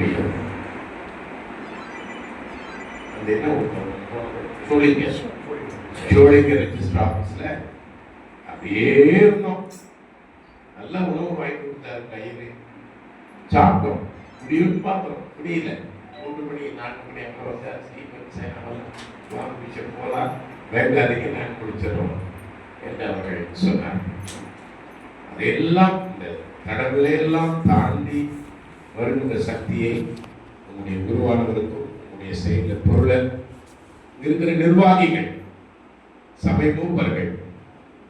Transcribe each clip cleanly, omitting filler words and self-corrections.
முடியும். அந்த என்ன ஷோலிங்கர் ரெஜிஸ்டர் ஆஃபீஸ்ல அப்படியே இருந்தோம். நல்ல உணவு வாங்கி கொடுத்தாரு. கையில் சாப்பிட்டோம். முடியும்னு பார்த்தோம், முடியல. 3 மணி 4 மணி அப்புறம் வந்தார். ஸ்டீபன் போலாம், வேண்டாதீங்க, நான் குடிச்சிடறோம் என்று அவர்கள் சொன்னார். அதையெல்லாம் இந்த தடங்களையெல்லாம் தாண்டி வருகின்ற சக்தியை உங்களுடைய குருவானவருக்கும் உங்களுடைய செயல பொருளர் இருக்கிற நிர்வாகிகள், சபை மூப்பர்கள்,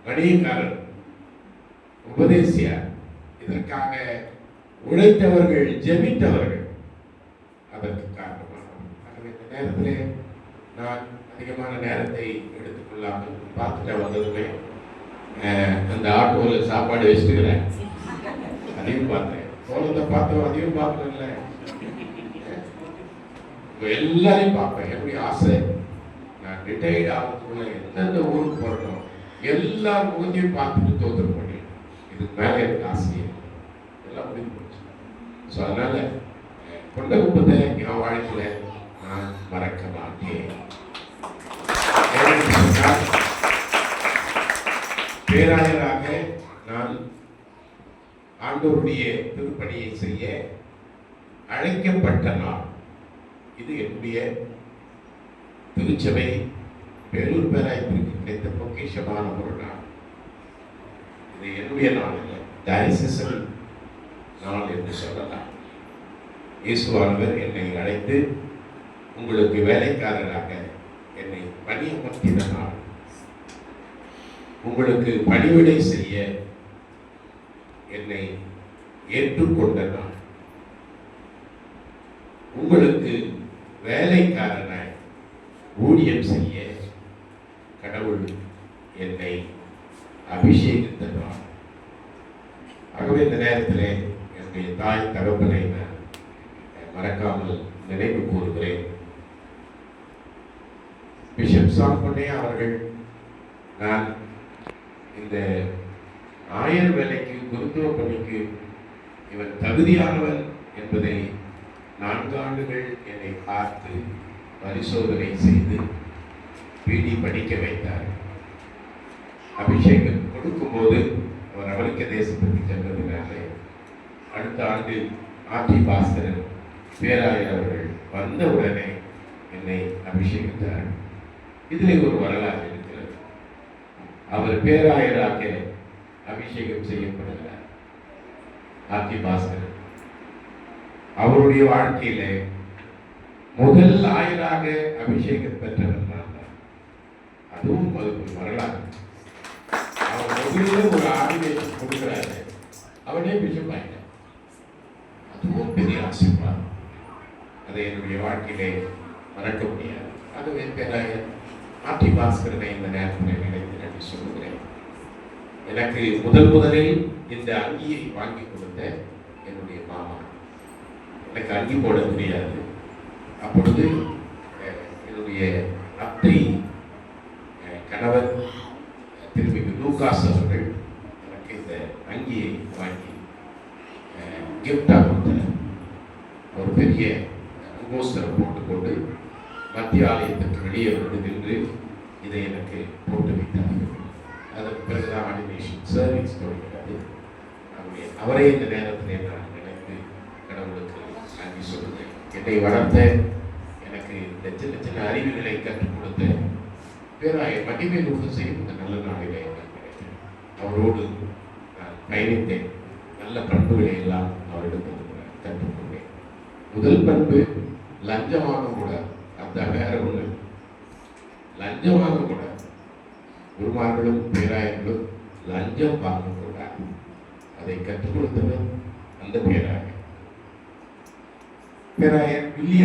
வணிகக்காரர், உபதேசியார், இதற்காக உழைத்தவர்கள், ஜெபித்தவர்கள் அதற்கு காரணமானவர்கள். ஆகவே இந்த நேரத்திலே நான் அதிகமான நேரத்தை எடுத்துக்கொள்ளாமல் பார்த்துட்டு வந்ததுமே அந்த ஆட்டோவில் சாப்பாடு வச்சுக்கிறேன். அதையும் பார்த்தேன், சோளத்தை பார்த்தோம், அதையும் பார்க்கல. எல்லாரையும் பார்ப்பேன். எப்படி ஆசை, நான் ரிட்டையர்ட் ஆகிறதுக்குள்ள எந்தெந்த ஊருக்கு போறோம் எல்லா முகத்தையும் பார்த்துட்டு தோற்றம் பண்ணி இதுக்கு மேலே எனக்கு ஆசையே எல்லாம் முடிவு போச்சு. ஸோ அதனால கொண்ட குப்பத்தை என் வாழ்க்கையில நான் மறக்க மாட்டேன். பேராயராக நான் ஆண்டவருடைய திருப்பணியை செய்ய அழைக்கப்பட்ட நாள் இது. என்னுடைய திருச்சபை பேரூர் பேராயத்திற்கு கிடைத்த பொக்கிஷமான ஒரு நாள். இது என்னுடைய நாள் இல்லை, டயசிசல் நாள் என்று சொல்லலாம். இயேசுவானவர் என்னை அழைத்து உங்களுக்கு வேலைக்காரராக என்னை பணியமர்த்தின நாள், உங்களுக்கு பணிவிடை செய்ய என்னை ஏற்றுக்கொண்ட நாள், உங்களுக்கு வேலைக்காரனாய் ஊழியம் செய்ய கடவுள் என்னை அபிஷேகித்த நாள். ஆகவே இந்த நேரத்தில் என்னுடைய தாய் தகப்பனை நான் மறக்காமல் நினைவு கூறுகிறேன். பிஷப் சாம்பொன்னே அவர்கள் நான் இந்த ஆயர் வேலைக்கு, குருத்துவ பணிக்கு இவன் தகுதியானவன் என்பதை 4 ஆண்டுகள் என்னை பார்த்து பரிசோதனை செய்து பிடி படிக்க வைத்தார். அபிஷேகம் கொடுக்கும்போது அவர் அமெரிக்க தேசத்துக்கு சென்றதுனால அடுத்த ஆண்டு ஆர்டி பாஸ்கரன் பேராயர் அவர்கள் வந்த உடனே என்னை அபிஷேகித்தார். இதில் ஒரு வரலாறு இருக்கிறது. அவர் பேராயராக அபிஷேகம் செய்யப்படுகிறார். ஆர்டி பாஸ்கரன் அவருடைய வாழ்க்கையில முதல் ஆயராக அபிஷேகம் பெற்றவர் தான். அதுவும் ஒரு வரலாறு. அவர் முதல்ல ஒரு ஆதிவேஷம் கொடுக்கிறாரு, அவனே பிஷப் ஆயிட்டார். அதுவும் பெரிய ஆசீர்வாதம். அதை என்னுடைய வாழ்க்கையிலே மறக்க முடியாது. அதுவே பேராயர் ஆர்டி பாஸ்கரனை இந்த நேரத்தில் நினைத்து நன்றி சொல்லுகிறேன். எனக்கு முதலில் இந்த அங்கியை வாங்கி கொடுத்த என்னுடைய மாமா. எனக்கு அங்கி போட தெரியாது. அப்பொழுது என்னுடைய அத்தை கணவர் திரும்பி லூகாஸ் அவர்கள் எனக்கு இந்த அங்கியை வாங்கி கிஃப்டாக கொடுத்தார். ஒரு பெரிய போஸ்டரை போட்டுக்கொண்டு மத்திய ஆலயத்திற்கு வெளியே வந்து நின்று இதை எனக்கு போட்டு வைத்தார்கள். அதற்கு பிறகுதான் ஆர்டினேஷன் சர்வீஸ் தொடங்கினது. அவரே இந்த நேரத்தில் நான் நினைத்து கடவுளுக்கு நன்றி சொல்லுவேன். என்னை வளர்த்த, எனக்கு லட்ச அறிவுகளை கற்றுக் கொடுத்த பேராயர் மகிமேல் செய்யும் இந்த நல்ல நாளிலே நான் நினைக்கிறேன். அவரோடு நான் பயணித்தேன். நல்ல பண்புகளை எல்லாம் அவரிடத்தில் கற்றுக்கொண்டேன். முதல் பண்பு லஞ்சம் வாங்கக்கூடாது. அந்த வேற ஒன்று, லஞ்சம் வாங்கக்கூடாது. குருமார்களும் பேராயர்களும் லஞ்சம் வாங்கக்கூடாது. அதை கற்றுக் கொடுத்தவர் அந்த பேராயர் வில்லியம்